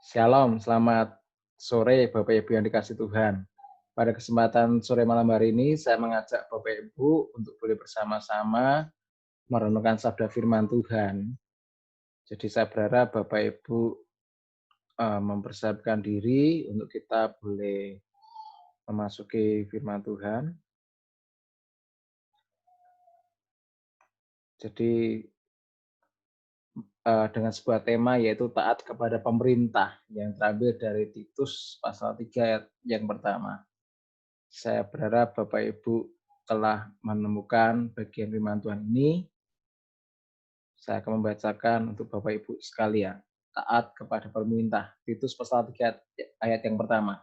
Shalom, selamat sore Bapak Ibu yang dikasih Tuhan. Pada kesempatan sore malam hari ini, saya mengajak Bapak Ibu untuk boleh bersama-sama merenungkan sabda firman Tuhan. Jadi saya berharap Bapak Ibu mempersiapkan diri untuk kita boleh memasuki firman Tuhan. Jadi dengan sebuah tema yaitu taat kepada pemerintah yang terambil dari Titus pasal 3 ayat yang pertama. Saya berharap Bapak Ibu telah menemukan bagian firman Tuhan ini. Saya akan membacakan untuk Bapak Ibu sekalian. Taat kepada pemerintah. Titus pasal 3 ayat yang pertama.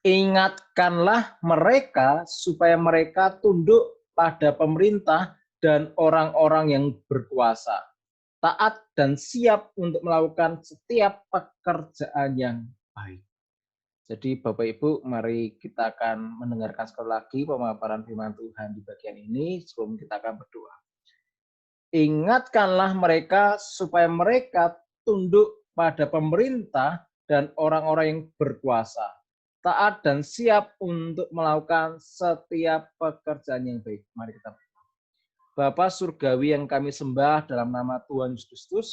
Ingatkanlah mereka supaya mereka tunduk pada pemerintah dan orang-orang yang berkuasa. Taat dan siap untuk melakukan setiap pekerjaan yang baik. Jadi Bapak Ibu, mari kita akan mendengarkan sekali lagi pemaparan firman Tuhan di bagian ini sebelum kita akan berdoa. Ingatkanlah mereka supaya mereka tunduk pada pemerintah dan orang-orang yang berkuasa. Taat dan siap untuk melakukan setiap pekerjaan yang baik. Mari kita berdoa. Bapa Surgawi yang kami sembah dalam nama Tuhan Yesus Kristus,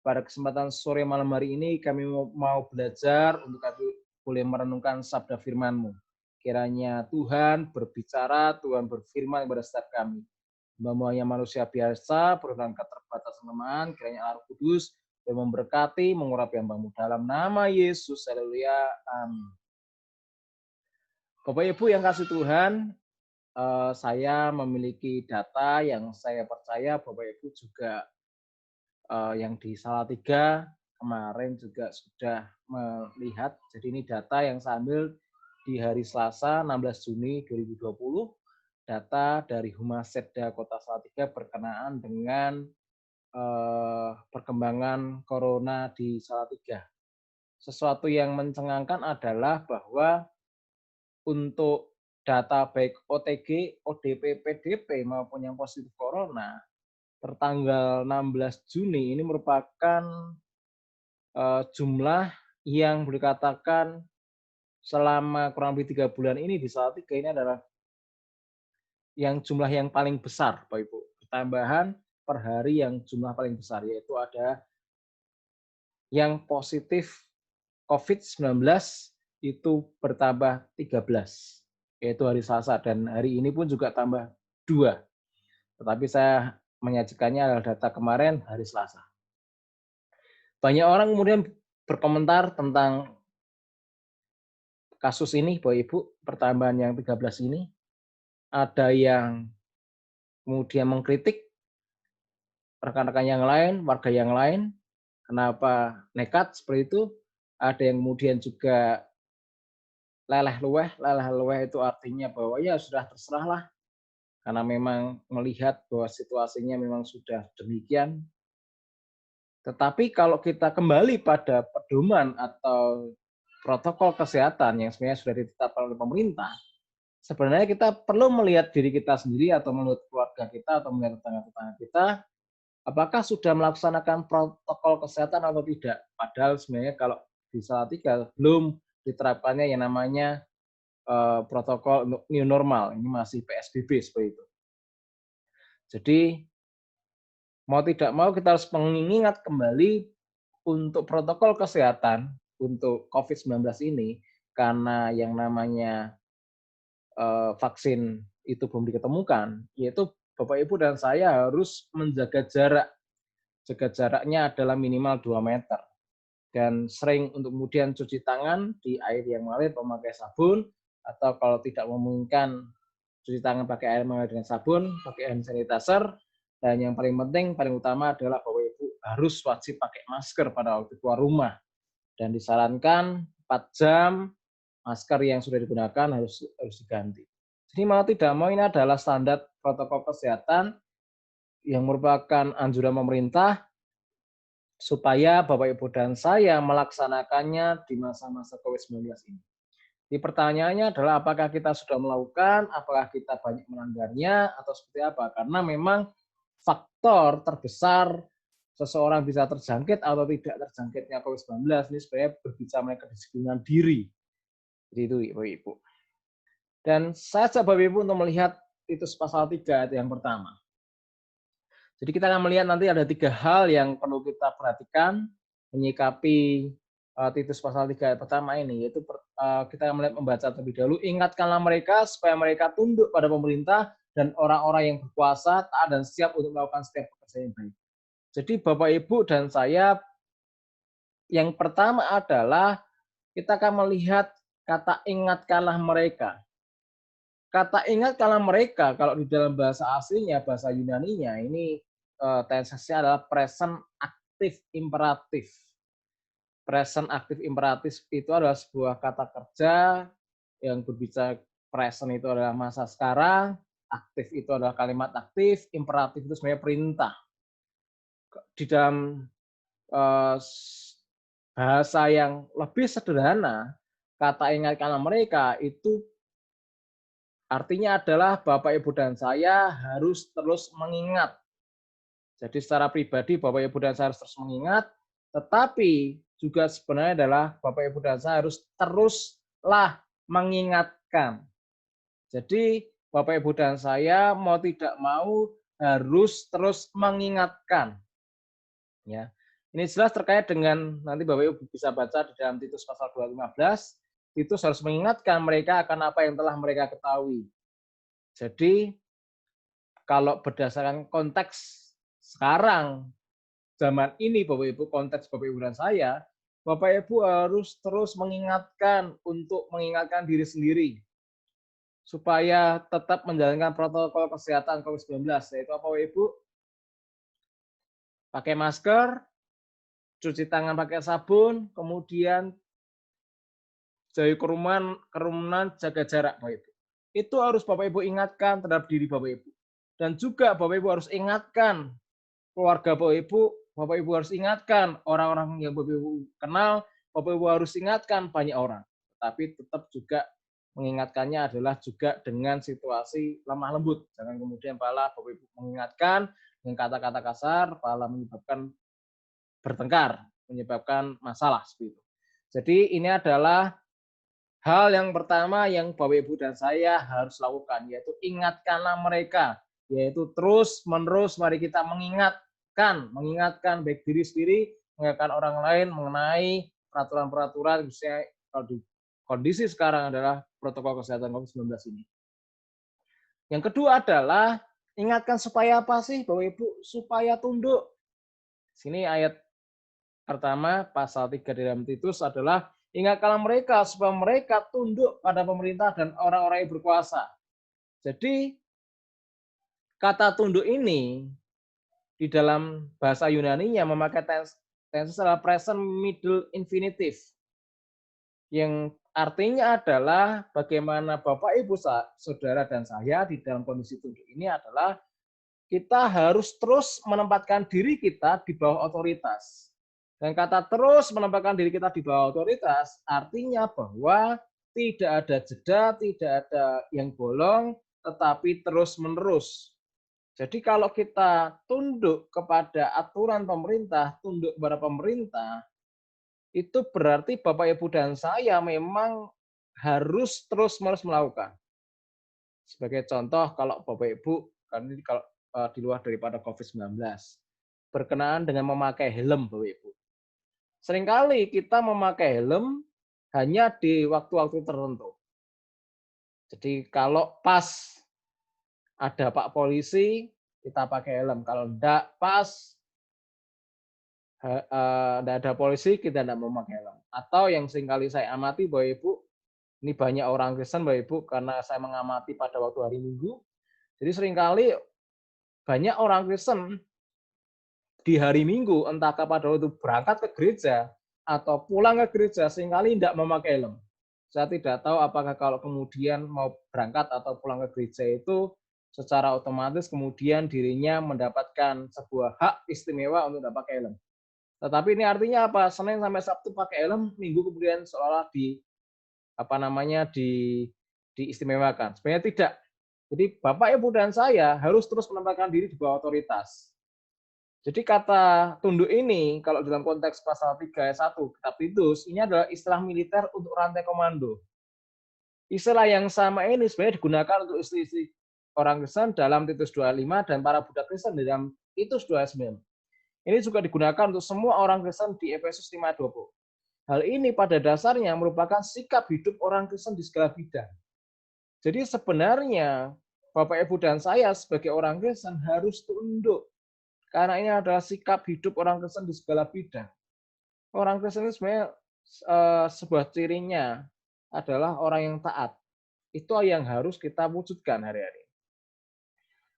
pada kesempatan sore malam hari ini kami mau belajar untuk kami boleh merenungkan sabda firman-Mu. Kiranya Tuhan berbicara, Tuhan berfirman kepada setiap kami. Hamba-Mu manusia biasa, dengan keterbatasan kelemahan, kiranya Allah Kudus yang memberkati, mengurapi hamba-Mu. Dalam nama Yesus, haleluya, amin. Bapak Ibu yang kasih Tuhan, saya memiliki data yang saya percaya Bapak Ibu juga yang di Salatiga kemarin juga sudah melihat. Jadi ini data yang saya ambil di hari Selasa 16 Juni 2020, data dari Humasetda Kota Salatiga berkenaan dengan perkembangan corona di Salatiga. Sesuatu yang mencengangkan adalah bahwa untuk data baik OTG, ODP, PDP maupun yang positif corona tertanggal 16 Juni ini merupakan jumlah yang boleh dikatakan selama kurang lebih 3 bulan ini di Salatiga ini adalah yang jumlah yang paling besar, Bapak Ibu. Tambahan per hari yang jumlah paling besar, yaitu ada yang positif COVID-19 itu bertambah 13, yaitu hari Selasa, dan hari ini pun juga tambah 2. Tetapi saya menyajikannya adalah data kemarin hari Selasa. Banyak orang kemudian berkomentar tentang kasus ini, Bapak Ibu, pertambahan yang 13 ini. Ada yang kemudian mengkritik rekan-rekan yang lain, warga yang lain, kenapa nekat seperti itu. Ada yang kemudian juga leleh-lueh itu artinya bahwa ya sudah terserahlah, karena memang melihat bahwa situasinya memang sudah demikian. Tetapi kalau kita kembali pada pedoman atau protokol kesehatan yang sebenarnya sudah ditetapkan oleh pemerintah, sebenarnya kita perlu melihat diri kita sendiri atau melihat keluarga kita atau melihat tetangga-tetangga kita, apakah sudah melaksanakan protokol kesehatan atau tidak. Padahal sebenarnya kalau di Salatiga belum diterapkannya yang namanya protokol new normal, ini masih PSBB seperti itu. Jadi mau tidak mau kita harus mengingat kembali untuk protokol kesehatan untuk COVID-19 ini, karena yang namanya vaksin itu belum diketemukan, yaitu Bapak Ibu dan saya harus menjaga jarak. Jaga jaraknya adalah minimal 2 meter. Dan sering untuk kemudian cuci tangan di air yang mengalir memakai sabun, atau kalau tidak memungkinkan cuci tangan pakai air mengalir dengan sabun, pakai hand sanitizer. Dan yang paling penting, paling utama adalah Bapak Ibu harus wajib pakai masker pada waktu keluar rumah. Dan disarankan 4 jam masker yang sudah digunakan harus diganti. Jadi mau tidak mau ini adalah standar protokol kesehatan yang merupakan anjuran pemerintah supaya Bapak Ibu dan saya melaksanakannya di masa-masa COVID-19 ini. Jadi pertanyaannya adalah apakah kita sudah melakukan, apakah kita banyak melanggarnya, atau seperti apa? Karena memang faktor terbesar seseorang bisa terjangkit atau tidak terjangkitnya COVID-19 ini sebenarnya berbicara mengenai kedisiplinan diri. Jadi itu Bapak Ibu. Dan saya ajak Bapak Ibu untuk melihat Titus pasal 3 ayat yang pertama. Jadi kita akan melihat nanti ada 3 hal yang perlu kita perhatikan menyikapi Titus pasal 3 ayat pertama ini, yaitu kita akan membaca terlebih dahulu, ingatkanlah mereka supaya mereka tunduk pada pemerintah dan orang-orang yang berkuasa, taat dan siap untuk melakukan setiap pekerjaan yang baik. Jadi Bapak Ibu dan saya, yang pertama adalah kita akan melihat kata ingatkanlah mereka. Kata ingatkanlah mereka, kalau di dalam bahasa aslinya, bahasa Yunaninya, ini tensesnya adalah present aktif imperatif. Present aktif imperatif itu adalah sebuah kata kerja yang berbicara present itu adalah masa sekarang, aktif itu adalah kalimat aktif, imperatif itu sebenarnya perintah. Di dalam bahasa yang lebih sederhana, kata ingatkanlah mereka itu artinya adalah Bapak, Ibu, dan saya harus terus mengingat. Jadi secara pribadi Bapak, Ibu, dan saya harus terus mengingat, tetapi juga sebenarnya adalah Bapak, Ibu, dan saya harus teruslah mengingatkan. Jadi Bapak, Ibu, dan saya mau tidak mau harus terus mengingatkan. Ya, ini jelas terkait dengan nanti Bapak Ibu bisa baca di dalam Titus pasal 2:15. Titus harus mengingatkan mereka akan apa yang telah mereka ketahui. Jadi kalau berdasarkan konteks sekarang, zaman ini Bapak Ibu, konteks Bapak Ibu dan saya, Bapak Ibu harus terus mengingatkan untuk mengingatkan diri sendiri supaya tetap menjalankan protokol kesehatan COVID-19, yaitu apa Bapak Ibu? Pakai masker, cuci tangan pakai sabun, kemudian jauhi kerumunan, jaga jarak Bapak Ibu. Itu harus Bapak Ibu ingatkan terhadap diri Bapak Ibu. Dan juga Bapak Ibu harus ingatkan keluarga Bapak Ibu harus ingatkan orang-orang yang Bapak Ibu kenal, Bapak Ibu harus ingatkan banyak orang. Tapi tetap juga mengingatkannya adalah juga dengan situasi lemah lembut. Jangan kemudian Bapak Ibu mengingatkan dengan kata-kata kasar, menyebabkan bertengkar, menyebabkan masalah seperti itu. Jadi ini adalah hal yang pertama yang Bapak Ibu dan saya harus lakukan, yaitu ingatkanlah mereka, yaitu terus-menerus mari kita mengingatkan baik diri sendiri, mengingatkan orang lain mengenai peraturan-peraturan, khususnya kalau di kondisi sekarang adalah protokol kesehatan COVID-19 ini. Yang kedua adalah ingatkan supaya apa sih Bapak Ibu? Supaya tunduk. Sini ayat pertama pasal 3 di dalam Titus adalah ingatkanlah mereka supaya mereka tunduk pada pemerintah dan orang-orang yang berkuasa. Jadi kata tunduk ini di dalam bahasa Yunaninya memakai tense adalah present middle infinitive. Yang artinya adalah bagaimana Bapak, Ibu, Saudara, dan saya di dalam kondisi tunduk ini adalah kita harus terus menempatkan diri kita di bawah otoritas. Dan kata terus menempatkan diri kita di bawah otoritas artinya bahwa tidak ada jeda, tidak ada yang bolong, tetapi terus-menerus. Jadi kalau kita tunduk kepada aturan pemerintah, tunduk kepada pemerintah, itu berarti Bapak, Ibu, dan saya memang harus terus-menerus melakukan. Sebagai contoh, kalau Bapak Ibu, kan ini kalau di luar daripada COVID-19, berkenaan dengan memakai helm, Bapak Ibu. Seringkali kita memakai helm hanya di waktu-waktu tertentu. Jadi kalau pas ada Pak Polisi, kita pakai helm. Kalau enggak pas, enggak ada polisi, kita enggak memakai helm. Atau yang seringkali saya amati, Bapak Ibu, ini banyak orang Kristen, Bapak Ibu, karena saya mengamati pada waktu hari Minggu. Jadi seringkali banyak orang Kristen di hari Minggu, entah pada waktu berangkat ke gereja atau pulang ke gereja, seringkali tidak memakai helm. Saya tidak tahu apakah kalau kemudian mau berangkat atau pulang ke gereja itu secara otomatis kemudian dirinya mendapatkan sebuah hak istimewa untuk tidak pakai helm. Tetapi ini artinya apa? Senin sampai Sabtu pakai helm, Minggu kemudian seolah diistimewakan. Sebenarnya tidak. Jadi Bapak, Ibu, dan saya harus terus menempatkan diri di bawah otoritas. Jadi kata tunduk ini kalau dalam konteks pasal 3 ayat 1 Kitab Titus ini adalah istilah militer untuk rantai komando. Istilah yang sama ini sebenarnya digunakan untuk istri-istri orang Kristen dalam Titus 2:5 dan para budak Kristen dalam Titus 2:9. Ini juga digunakan untuk semua orang Kristen di Efesus 5:20. Hal ini pada dasarnya merupakan sikap hidup orang Kristen di segala bidang. Jadi sebenarnya Bapak, Ibu, dan saya sebagai orang Kristen harus tunduk. Karena ini adalah sikap hidup orang Kristen di segala bidang. Orang Kristen itu sebenarnya sebuah cirinya adalah orang yang taat. Itu yang harus kita wujudkan hari-hari.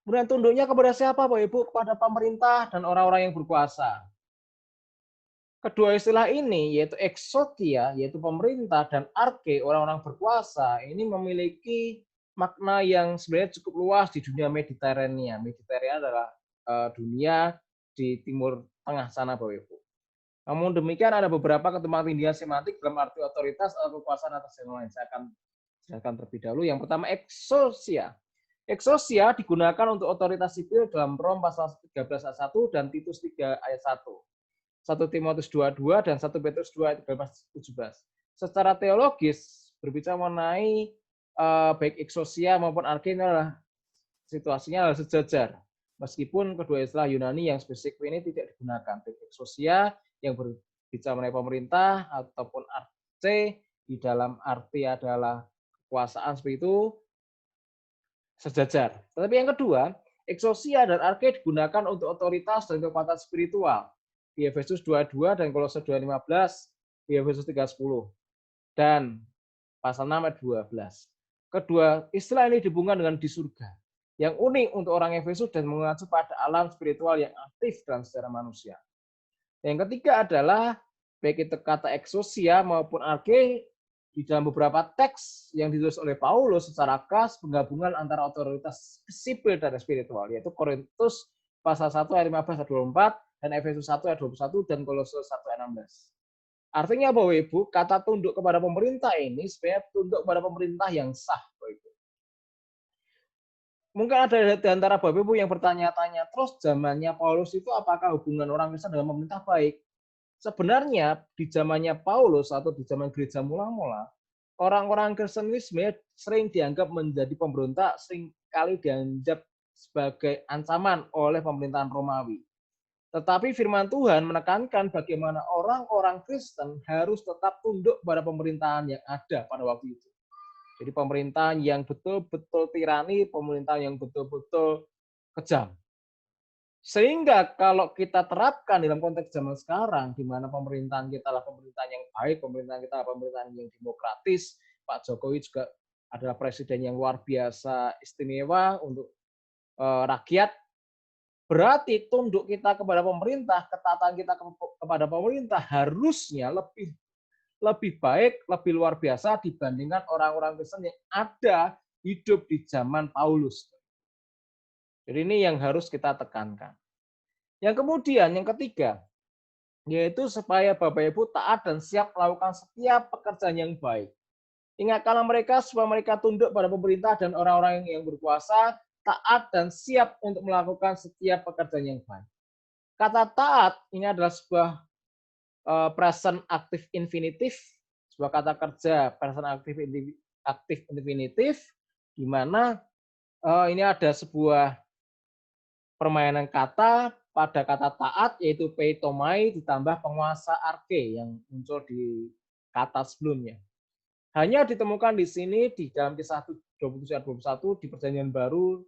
Kemudian tunduknya kepada siapa, Bapak Ibu? Kepada pemerintah dan orang-orang yang berkuasa. Kedua istilah ini, yaitu exotia, yaitu pemerintah, dan arche, orang-orang berkuasa, ini memiliki makna yang sebenarnya cukup luas di dunia Mediterania. Mediterania adalah dunia di timur tengah sana, Bapak Ibu. Namun demikian ada beberapa ketumpang tindihan semantik dalam arti otoritas atau kekuasaan atas yang lain. Saya akan jelaskan terlebih dahulu. Yang pertama, exousia. Exousia digunakan untuk otoritas sipil dalam Rom pasal 13 ayat 1 dan Titus 3 ayat 1. 1 Timotius 2:2 dan 1 Petrus 2 ayat 13-17. Secara teologis berbicara mengenai baik exousia maupun arche adalah situasinya adalah sejajar. Meskipun kedua istilah Yunani yang spesifik ini tidak digunakan. Baik exousia yang berbicara mengenai pemerintah ataupun arche di dalam arti adalah kekuasaan seperti itu sejajar. Tetapi yang kedua, exousia dan arche digunakan untuk otoritas dan kekuatan spiritual. Di Efesus 2:2 dan Kolose 2:15, di Efesus 3:10 dan pasal 6 ayat 12. Kedua istilah ini dihubungkan dengan di surga. Yang unik untuk orang Efesus dan mengacu pada alam spiritual yang aktif dalam sejarah manusia. Yang ketiga adalah baik itu kata exousia maupun arche di dalam beberapa teks yang ditulis oleh Paulus secara khas penggabungan antara otoritas sipil dan spiritual, yaitu Korintus pasal 1 ayat 15 ayat 24 dan Efesus 1 ayat 21 dan Kolose 1 ayat 16. Artinya Bapak Ibu, kata tunduk kepada pemerintah ini sebenarnya tunduk kepada pemerintah yang sah, Bapak Ibu. Mungkin ada di antara Bapak Ibu yang bertanya-tanya, terus zamannya Paulus itu apakah hubungan orang Kristen dengan pemerintah baik? Sebenarnya di zamannya Paulus atau di zaman gereja mula-mula, orang-orang Kristen ini sebenarnya sering dianggap menjadi pemberontak, sering kali dianggap sebagai ancaman oleh pemerintahan Romawi. Tetapi firman Tuhan menekankan bagaimana orang-orang Kristen harus tetap tunduk pada pemerintahan yang ada pada waktu itu. Jadi pemerintahan yang betul-betul tirani, pemerintahan yang betul-betul kejam. Sehingga kalau kita terapkan dalam konteks zaman sekarang, di mana pemerintahan kita adalah pemerintahan yang baik, pemerintahan kita adalah pemerintahan yang demokratis, Pak Jokowi juga adalah presiden yang luar biasa istimewa untuk rakyat. Berarti tunduk kita kepada pemerintah, ketaatan kita kepada pemerintah harusnya lebih baik, lebih luar biasa dibandingkan orang-orang Kristen yang ada hidup di zaman Paulus. Jadi ini yang harus kita tekankan. Yang kemudian, yang ketiga, yaitu supaya Bapak Ibu taat dan siap melakukan setiap pekerjaan yang baik. Ingatkanlah mereka supaya mereka tunduk pada pemerintah dan orang-orang yang berkuasa, taat dan siap untuk melakukan setiap pekerjaan yang baik. Kata taat ini adalah sebuah present active infinitive, sebuah kata kerja present active infinitive, di mana ini ada sebuah permainan kata pada kata taat, yaitu peitomai ditambah penguasa arche yang muncul di kata sebelumnya. Hanya ditemukan di sini di dalam kisah 27 ayat 21 di Perjanjian Baru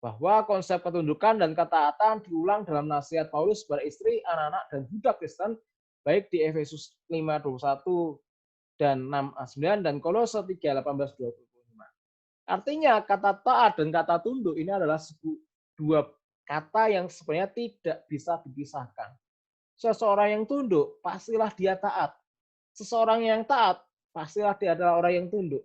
bahwa konsep ketundukan dan ketaatan diulang dalam nasihat Paulus kepada istri, anak-anak, dan budak Kristen baik di Efesus 5:21 dan 6:9 dan Kolose 3:18-25. Artinya kata taat dan kata tunduk ini adalah dua kata yang sebenarnya tidak bisa dipisahkan. Seseorang yang tunduk, pastilah dia taat. Seseorang yang taat, pastilah dia adalah orang yang tunduk.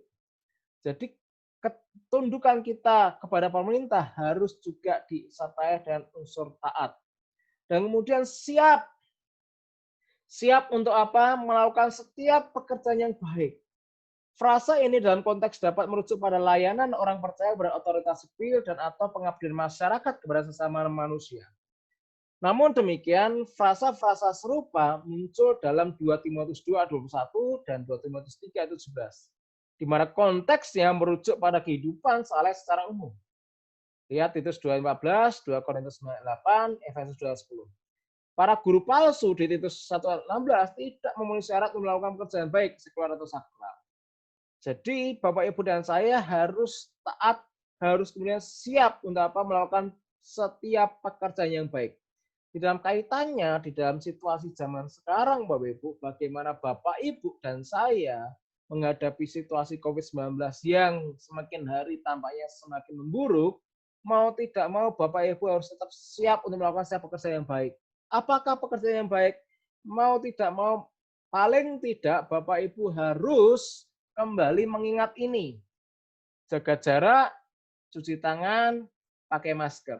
Jadi ketundukan kita kepada pemerintah harus juga disertai dengan unsur taat. Dan kemudian siap. Siap untuk apa? Melakukan setiap pekerjaan yang baik. Frasa ini dalam konteks dapat merujuk pada layanan orang percaya kepada otoritas sipil dan atau pengabdian masyarakat kepada sesama manusia. Namun demikian, frasa-frasa serupa muncul dalam 2 Timotius 2 ayat 21 dan 2 Timotius 3 ayat 17, di mana konteksnya merujuk pada kehidupan saleh secara umum. Lihat Titus 2:15, 2 Korintus 9:8, Efesus 2:10. Para guru palsu di Titus 1:16 tidak memenuhi syarat untuk melakukan pekerjaan baik, sekular atau sakral. Jadi Bapak Ibu dan saya harus taat, harus kemudian siap untuk apa melakukan setiap pekerjaan yang baik. Di dalam kaitannya, di dalam situasi zaman sekarang, Bapak Ibu, bagaimana Bapak Ibu dan saya menghadapi situasi COVID-19 yang semakin hari tampaknya semakin memburuk, mau tidak mau Bapak Ibu harus tetap siap untuk melakukan setiap pekerjaan yang baik. Apakah pekerjaan yang baik? Mau tidak mau, paling tidak Bapak Ibu harus kembali mengingat ini. Jaga jarak, cuci tangan, pakai masker.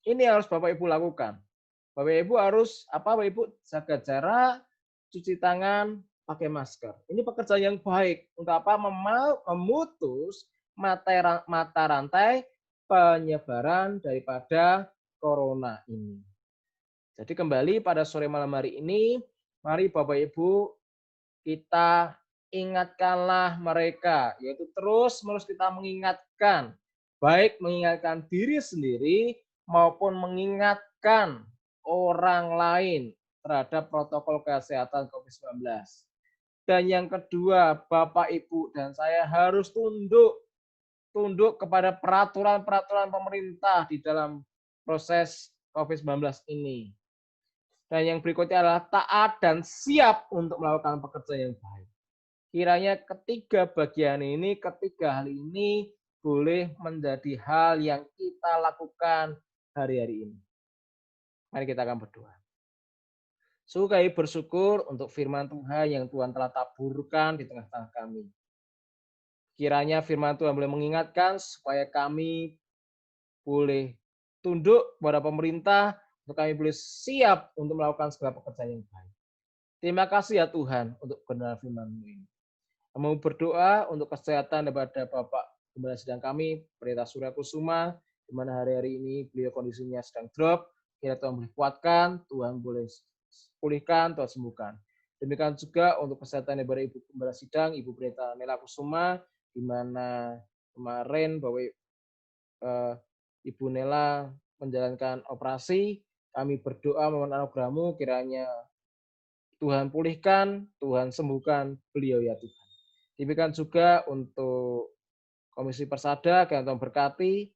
Ini harus Bapak Ibu lakukan. Bapak Ibu harus Bapak Ibu jaga jarak, cuci tangan, pakai masker. Ini pekerjaan yang baik untuk apa? Memutus mata rantai penyebaran daripada corona ini. Jadi kembali pada sore malam hari ini, mari Bapak Ibu kita ingatkanlah mereka, yaitu terus-menerus kita mengingatkan, baik mengingatkan diri sendiri maupun mengingatkan orang lain terhadap protokol kesehatan COVID-19. Dan yang kedua, Bapak, Ibu, dan saya harus tunduk kepada peraturan-peraturan pemerintah di dalam proses COVID-19 ini. Dan yang berikutnya adalah taat dan siap untuk melakukan pekerjaan yang baik. Kiranya ketiga hal ini boleh menjadi hal yang kita lakukan hari-hari ini. Mari kita akan berdoa. Sungguh kami bersyukur untuk firman Tuhan yang Tuhan telah taburkan di tengah-tengah kami. Kiranya firman Tuhan boleh mengingatkan supaya kami boleh tunduk kepada pemerintah, untuk kami boleh siap untuk melakukan segala pekerjaan yang baik. Terima kasih ya Tuhan untuk kebenaran firman-Mu ini. Kami berdoa untuk kesehatan daripada Bapak Gembala Sidang kami, Pendeta Surya Kusuma, di mana hari-hari ini beliau kondisinya sedang drop. Kiranya Tuhan boleh kuatkan, Tuhan boleh pulihkan, Tuhan sembuhkan. Demikian juga untuk kesehatan daripada Ibu Gembala Sidang, Ibu Pendeta Nela Kusuma, di mana kemarin Bapak Ibu Nela menjalankan operasi. Kami berdoa memohon anugerah-Mu, kiranya Tuhan pulihkan, Tuhan sembuhkan beliau ya Tuhan. Demikian juga untuk Komisi Persada, yang Tuhan berkati,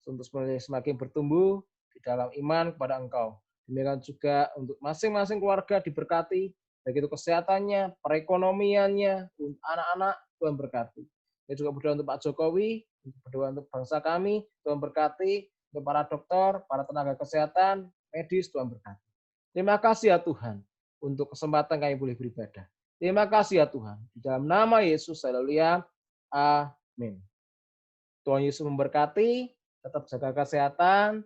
untuk semakin bertumbuh di dalam iman kepada Engkau. Demikian juga untuk masing-masing keluarga diberkati, baik itu kesehatannya, perekonomiannya, untuk anak-anak, Tuhan berkati. Saya juga berdoa untuk Pak Jokowi, berdoa untuk bangsa kami, Tuhan berkati, untuk para dokter, para tenaga kesehatan, medis, Tuhan berkati. Terima kasih ya Tuhan, untuk kesempatan kami boleh beribadah. Terima kasih ya Tuhan. Di dalam nama Yesus, haleluya. Amin. Tuhan Yesus memberkati, tetap jaga kesehatan,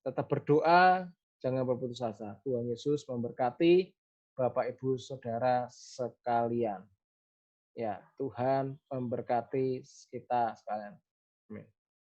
tetap berdoa, jangan berputus asa. Tuhan Yesus memberkati Bapak, Ibu, Saudara sekalian. Ya, Tuhan memberkati kita sekalian.